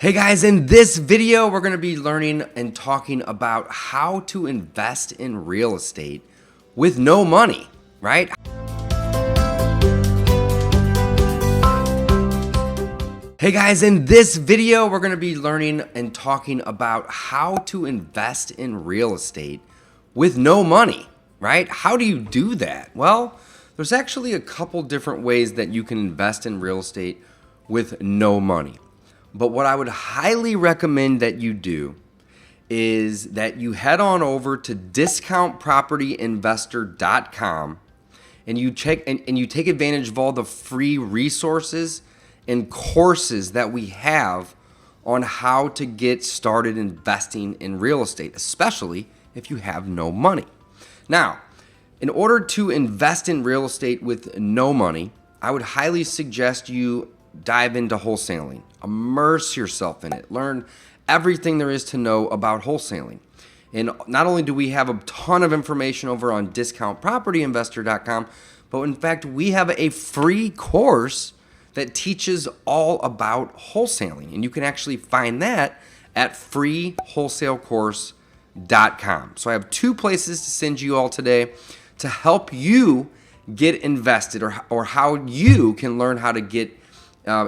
Hey guys, in this video, we're going to be learning and talking about how to invest in real estate with no money, right? Hey guys, in this video, we're going to be learning and talking about how to invest in real estate with no money, right? How do you do that? Well, there's actually a couple different ways that you can invest in real estate with no money. But what I would highly recommend that you do is that you head on over to discountpropertyinvestor.com and you check and you take advantage of all the free resources and courses that we have on how to get started investing in real estate, especially if you have no money. Now, in order to invest in real estate with no money, I would highly suggest you dive into wholesaling. Immerse yourself in it. Learn everything there is to know about wholesaling. And not only do we have a ton of information over on discountpropertyinvestor.com, but in fact, we have a free course that teaches all about wholesaling. And you can actually find that at freewholesalecourse.com. So I have two places to send you all today to help you get invested or how you can learn how to get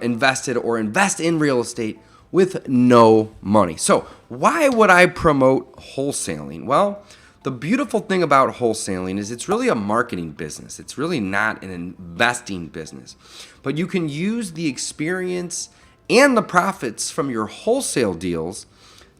invested or invest in real estate with no money. So why would I promote wholesaling? Well, the beautiful thing about wholesaling is it's really a marketing business. It's really not an investing business. But you can use the experience and the profits from your wholesale deals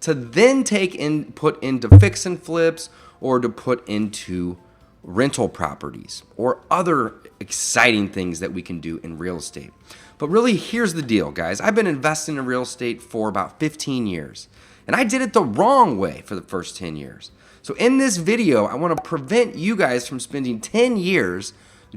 to then take and put into fix and flips or to put into rental properties or other exciting things that we can do in real estate. But really, here's the deal, guys. I've been investing in real estate for about 15 years, and I did it the wrong way for the first 10 years. So in this video, I want to prevent you guys from spending 10 years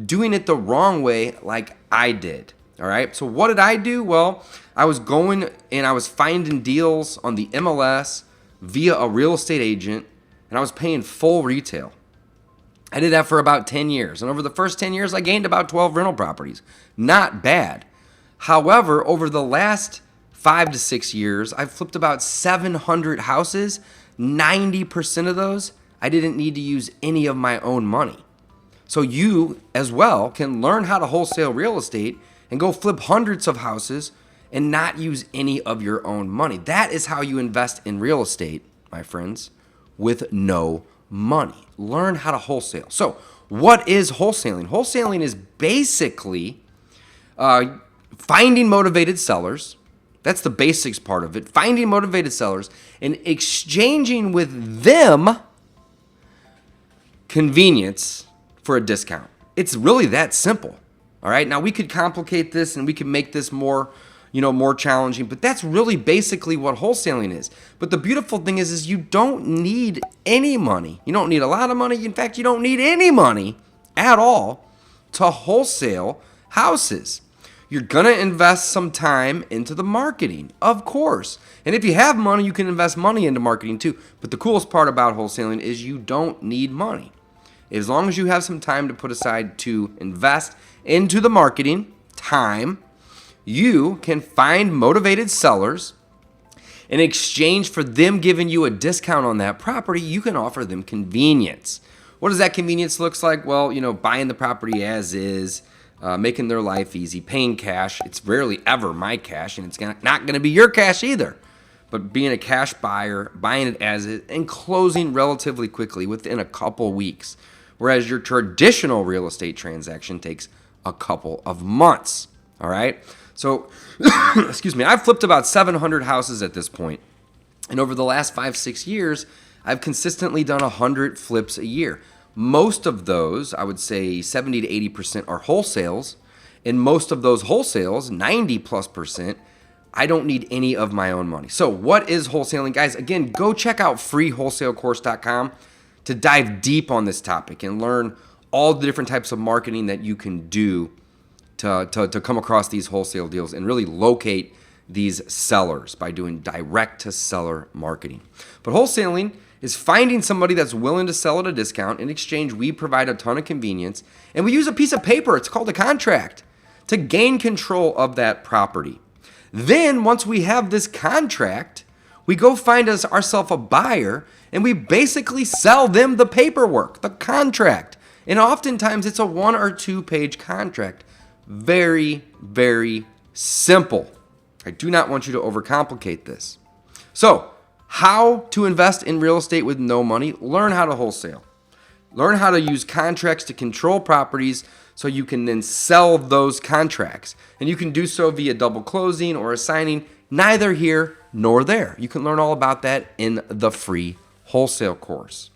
doing it the wrong way like I did. All right, so what did I do? Well, I was going and I was finding deals on the MLS via a real estate agent, and I was paying full retail. I did that for about 10 years, and over the first 10 years, I gained about 12 rental properties. Not bad. However, over the last 5 to 6 years, I've flipped about 700 houses. 90% of those, I didn't need to use any of my own money. So you, as well, can learn how to wholesale real estate and go flip hundreds of houses and not use any of your own money. That is how you invest in real estate, my friends, with no money. Learn how to wholesale. So what is wholesaling? Wholesaling is basically finding motivated sellers. That's the basics part of it. Finding motivated sellers and exchanging with them convenience for a discount. It's really that simple. All right. Now we could complicate this and we could make this more challenging, but that's really basically what wholesaling is. But the beautiful thing is you don't need any money. You don't need a lot of money. In fact, you don't need any money at all to wholesale houses. You're going to invest some time into the marketing, of course. And if you have money, you can invest money into marketing too. But the coolest part about wholesaling is you don't need money. As long as you have some time to put aside to invest into the marketing, time, you can find motivated sellers. In exchange for them giving you a discount on that property, you can offer them convenience. What does that convenience look like? Well, buying the property as is, making their life easy, paying cash. It's rarely ever my cash, and it's not going to be your cash either. But being a cash buyer, buying it as is, and closing relatively quickly within a couple weeks, whereas your traditional real estate transaction takes a couple of months. All right? So, excuse me, I've flipped about 700 houses at this point. And over the last 5-6 years, I've consistently done 100 flips a year. Most of those, I would say 70 to 80% are wholesales. And most of those wholesales, 90+%, I don't need any of my own money. So what is wholesaling? Guys, again, go check out freewholesalecourse.com to dive deep on this topic and learn all the different types of marketing that you can do to come across these wholesale deals and really locate these sellers by doing direct-to-seller marketing. But wholesaling is finding somebody that's willing to sell at a discount. In exchange, we provide a ton of convenience, and we use a piece of paper, it's called a contract, to gain control of that property. Then once we have this contract, we go find ourselves a buyer and we basically sell them the paperwork, the contract. And oftentimes it's a 1 or 2 page contract. Very, very simple. I do not want you to overcomplicate this. So, how to invest in real estate with no money? Learn how to wholesale. Learn how to use contracts to control properties so you can then sell those contracts. And you can do so via double closing or assigning, neither here nor there. You can learn all about that in the free wholesale course.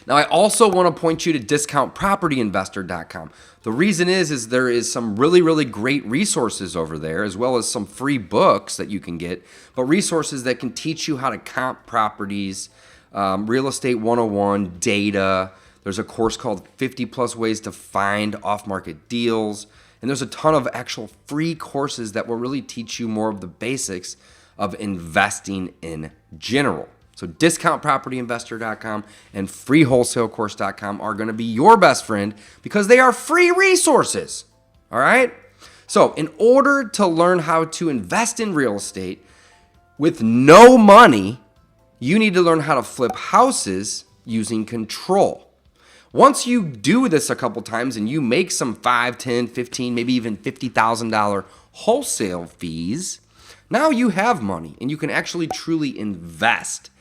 Now, I also want to point you to discountpropertyinvestor.com. The reason is there is some really, really great resources over there, as well as some free books that you can get, but resources that can teach you how to comp properties, Real Estate 101, data. There's a course called 50 plus ways to find off-market deals. And there's a ton of actual free courses that will really teach you more of the basics of investing in general. So discountpropertyinvestor.com and freewholesalecourse.com are going to be your best friend because they are free resources. All right? So in order to learn how to invest in real estate with no money, you need to learn how to flip houses using control. Once you do this a couple times and you make some $5, $10, $15, maybe even $50,000 wholesale fees, now you have money and you can actually truly invest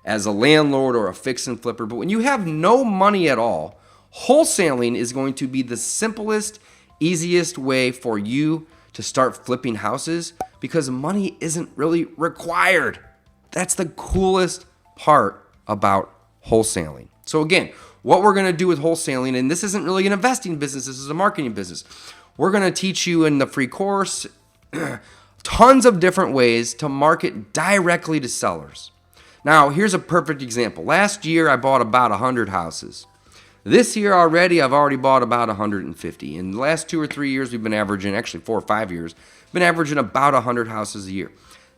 as a landlord or a fix and flipper. But when you have no money at all, wholesaling is going to be the simplest, easiest way for you to start flipping houses because money isn't really required. That's the coolest part about wholesaling. So again, what we're going to do with wholesaling, and this isn't really an investing business, this is a marketing business. We're going to teach you in the free course tons of different ways to market directly to sellers. Now, here's a perfect example. Last year, I bought about 100 houses. This year already, I've already bought about 150. In the last 2 or 3 years, we've been averaging, actually 4 or 5 years, been averaging about 100 houses a year.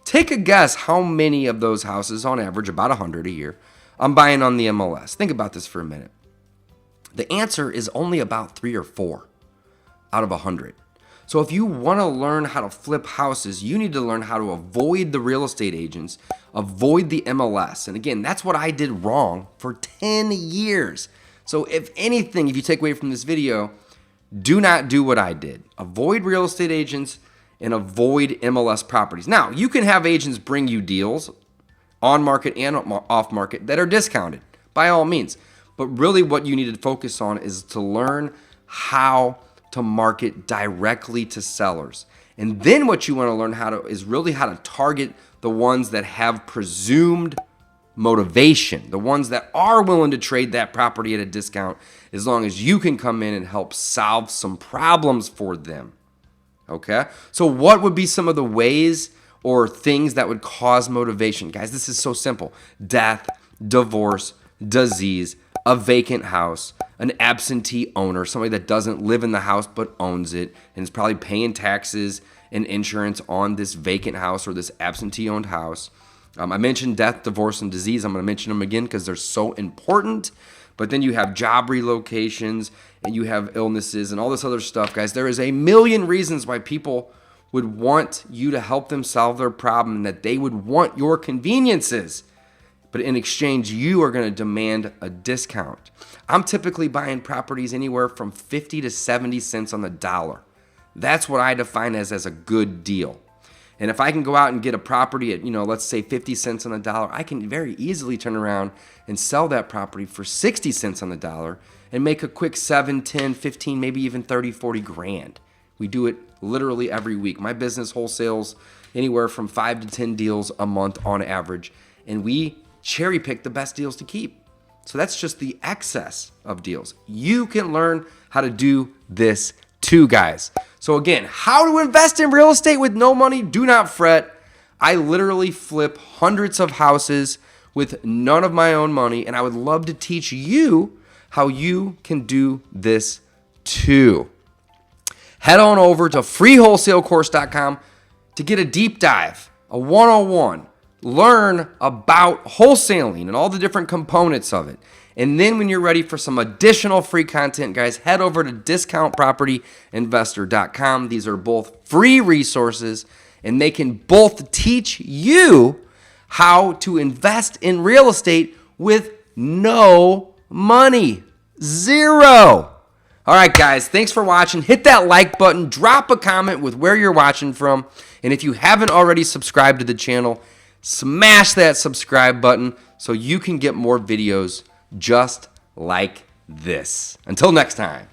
Take a guess how many of those houses, on average, about 100 a year, I'm buying on the MLS. Think about this for a minute. The answer is only about 3 or 4 out of 100. So if you want to learn how to flip houses, you need to learn how to avoid the real estate agents, avoid the MLS. And again, that's what I did wrong for 10 years. So if anything, if you take away from this video, do not do what I did. Avoid real estate agents and avoid MLS properties. Now, you can have agents bring you deals on market and off market that are discounted, by all means. But really what you need to focus on is to learn how to market directly to sellers. And then what you want to learn is really how to target the ones that have presumed motivation, the ones that are willing to trade that property at a discount as long as you can come in and help solve some problems for them. Okay? So what would be some of the ways or things that would cause motivation? Guys, this is so simple. Death, divorce, disease, a vacant house, an absentee owner, somebody that doesn't live in the house but owns it and is probably paying taxes and insurance on this vacant house or this absentee owned house. I mentioned death, divorce, and disease. I'm going to mention them again because they're so important. But then you have job relocations and you have illnesses and all this other stuff, guys. There is a million reasons why people would want you to help them solve their problem and that they would want your conveniences. But in exchange, you are going to demand a discount. I'm typically buying properties anywhere from 50 to 70 cents on the dollar. That's what I define as a good deal. And if I can go out and get a property at, let's say 50 cents on the dollar, I can very easily turn around and sell that property for 60 cents on the dollar and make a quick 7, 10, 15, maybe even 30, 40 grand. We do it literally every week. My business wholesales anywhere from 5 to 10 deals a month on average. And we cherry pick the best deals to keep. So that's just the excess of deals. You can learn how to do this too, guys. So again, how to invest in real estate with no money? Do not fret. I literally flip hundreds of houses with none of my own money, and I would love to teach you how you can do this too. Head on over to freewholesalecourse.com to get a deep dive, a 101. Learn about wholesaling and all the different components of it. And then when you're ready for some additional free content, guys, head over to discountpropertyinvestor.com. These are both free resources. and they can both teach you how to invest in real estate with no money. Zero. All right, guys, thanks for watching. Hit that like button. Drop a comment with where you're watching from. And if you haven't already subscribed to the channel, smash that subscribe button so you can get more videos just like this. Until next time.